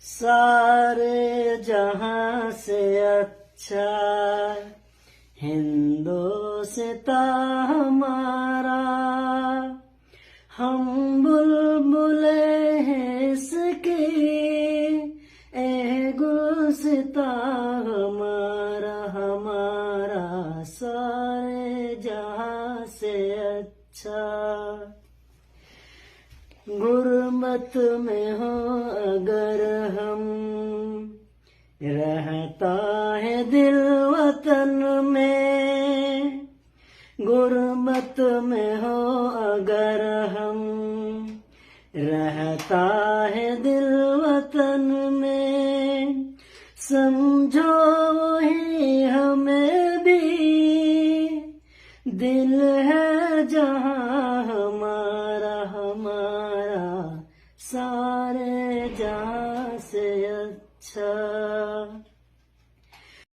सारे जहां से अच्छा हिंदोस्तां हमारा। हम बुलबुले हैं इसकी, ए गुलसितां हमारा, हमारा सारे जहां से अच्छा। गुरबत में हो अगर हम, रहता है दिल वतन में। गुरबत में हो अगर हम, रहता है दिल वतन में। समझो वही हमें भी दिल है जहां हमारा, हमारा सारे जहां से अच्छा।